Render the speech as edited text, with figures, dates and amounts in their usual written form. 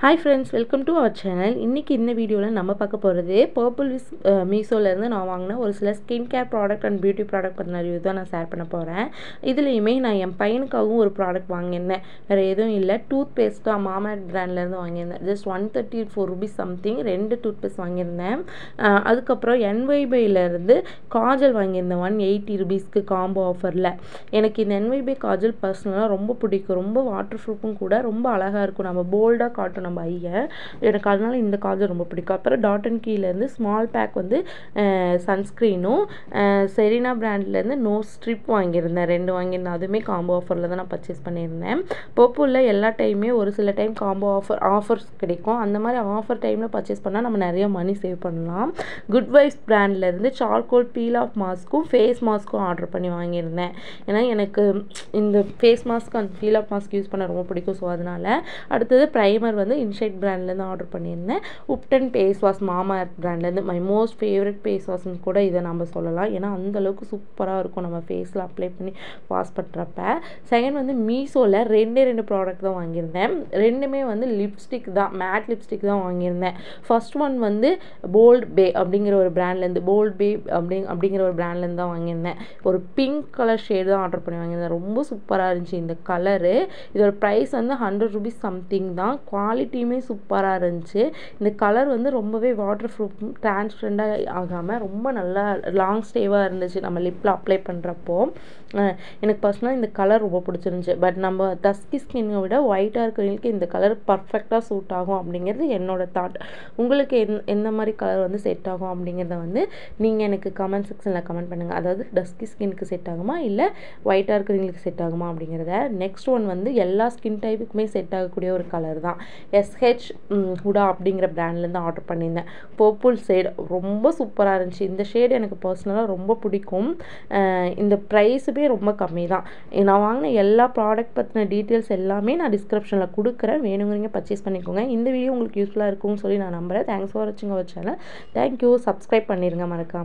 Hi friends, welcome to our channel. இன்னைக்கு இந்த வீடியோல நம்ம பார்க்க போறது Purple with மீஷோல இருந்து நான் வாங்கின ஒரு சில skin care product and beauty product பத்தின ரிவ்யூ தான் நான் ஷேர் பண்ண போறேன். இதுலயுமே நான் என் பையனுக்காகவும் ஒரு ப்ராடக்ட் வாங்கியிருந்தேன். வேற எதுவும் இல்ல, டூத் பேஸ்ட் தான் மாமாஎர்த் பிராண்ட்ல இருந்து வாங்கியிருந்தேன். ஜஸ்ட் 134 ரூபீஸ் சம்திங் ரெண்டு டூத் பேஸ்ட் வாங்கியிருந்தேன். அதுக்கப்புறம் NYBல இருந்து காஜல் வாங்கியிருந்தேன் 180 ரூபீஸ்க்கு காம்போ ஆஃபர்ல. எனக்கு இந்த NYB காஜல் பர்சனலாக ரொம்ப பிடிக்கும். ரொம்ப வாட்டர் ப்ரூஃபும் கூட, ரொம்ப அழகா இருக்கும். நம்ம போல்டாக காட்டும் நம்ம ஐயை. எனக்கு அதனால இந்த காஜல் ரொம்ப பிடிக்கும். அப்புறம் டாட் அண்ட் கீலேருந்து ஸ்மால் பேக் வந்து சன்ஸ்க்ரீனும் செரீனா பிராண்ட்லேருந்து நோ ஸ்ட்ரிப் வாங்கியிருந்தேன். ரெண்டு வாங்கியிருந்தேன். அதுவுமே காம்போ ஆஃபரில் தான் நான் பர்ச்சேஸ் பண்ணியிருந்தேன். பர்பிளில் எல்லா டைமே ஒரு சில டைம் காம்போ ஆஃபர்ஸ் கிடைக்கும். அந்த மாதிரி ஆஃபர் டைமில் பர்ச்சேஸ் பண்ணால் நம்ம நிறைய மணி சேவ் பண்ணலாம். குட் வைப்ஸ் பிராண்ட்லேருந்து சார்கோல் பீல் ஆஃப் மாஸ்க்கும் ஃபேஸ் மாஸ்க்கும் ஆர்டர் பண்ணி வாங்கியிருந்தேன். ஏன்னா எனக்கு இந்த ஃபேஸ் மாஸ்க் அந்த பீல் ஆஃப் மாஸ்க் யூஸ் பண்ண ரொம்ப பிடிக்கும். ஸோ அதனால் அடுத்தது ப்ரைமர் வந்து இன்சைட் பிராண்ட்லேருந்து ஆர்டர் பண்ணியிருந்தேன். உப்டன் ஃபேஸ் வாஷ் மாமாஎர்த் பிராண்ட்லேருந்து மை மோஸ்ட் ஃபேவரட் ஃபேஸ் வாஷ்னு கூட இதை நம்ம சொல்லலாம். ஏன்னா அந்தளவுக்கு சூப்பராக இருக்கும் நம்ம ஃபேஸில் அப்ளை பண்ணி வாஷ் பண்ணுறப்ப. செகண்ட் வந்து மீஷோவில் ரெண்டு ப்ராடக்ட் தான் வாங்கியிருந்தேன். ரெண்டுமே வந்து லிப்ஸ்டிக் தான், மேட் லிப்ஸ்டிக் தான் வாங்கியிருந்தேன். ஃபர்ஸ்ட் ஒன் வந்து போல்ட் பே அப்படிங்கிற ஒரு பிராண்ட்லேருந்து அப்படிங்கிற ஒரு பிராண்ட்லேருந்து தான் வாங்கியிருந்தேன். ஒரு பிங்க் கலர் ஷேடு தான் ஆர்டர் பண்ணி வாங்கியிருந்தேன். ரொம்ப சூப்பராக இருந்துச்சு இந்த கலரு. இதோட ப்ரைஸ் வந்து 100 ரூபீஸ் சம்திங் தான். குவாலிட்டியுமே சூப்பராக இருந்துச்சு. இந்த கலர் வந்து ரொம்பவே வாட்டர் ப்ரூஃப், டிரான்ஸ்பரண்டாக ஆகாமல் ரொம்ப நல்லா லாங் ஸ்டேவாக இருந்துச்சு நம்ம லிப்பில் அப்ளை பண்ணுறப்போ. எனக்கு பர்சனலாக இந்த கலர் ரொம்ப பிடிச்சிருந்துச்சு. பட் நம்ம டஸ்கி ஸ்கின்னை விட ஒயிட்டாக இருக்கிறவங்களுக்கு இந்த கலர் பர்ஃபெக்டாக சூட் ஆகும் அப்படிங்கிறது என்னோட தாட். உங்களுக்கு எந்த மாதிரி கலர் வந்து செட் ஆகும் அப்படிங்கிறத வந்து நீங்கள் எனக்கு கமெண்ட் செக்ஷனில் கமெண்ட் பண்ணுங்கள். அதாவது டஸ்கி ஸ்கின்னுக்கு செட் ஆகுமா இல்லை ஒயிட்டாக இருக்கிறவங்களுக்கு செட் ஆகுமா அப்படிங்கிறத. நெக்ஸ்ட் ஒன் வந்து எல்லா ஸ்கின் டைப்புக்குமே செட் ஆகக்கூடிய ஒரு கலர் தான். SH ஹுடா அப்படிங்கிற பிராண்ட்லேருந்து ஆர்டர் பண்ணியிருந்தேன். பர்பிள் ஷேட் ரொம்ப சூப்பராக இருந்துச்சு. இந்த ஷேடு எனக்கு பர்சனலாக ரொம்ப பிடிக்கும். இந்த ப்ரைஸுமே ரொம்ப கம்மி தான். நான் வாங்கின எல்லா ப்ராடக்ட் பற்றின டீட்டெயில்ஸ் எல்லாமே நான் டிஸ்கிரிப்ஷனில் கொடுக்குறேன். வேணுங்கிறீங்க பர்ச்சேஸ் பண்ணிக்கோங்க. இந்த வீடியோ உங்களுக்கு யூஸ்ஃபுல்லாக இருக்கும்னு சொல்லி நான் நம்புகிறேன். தேங்க்ஸ் ஃபார் வாட்சிங் அவர் சேனல். தேங்க்யூ. சப்ஸ்கிரைப் பண்ணிடுங்க மறக்காம.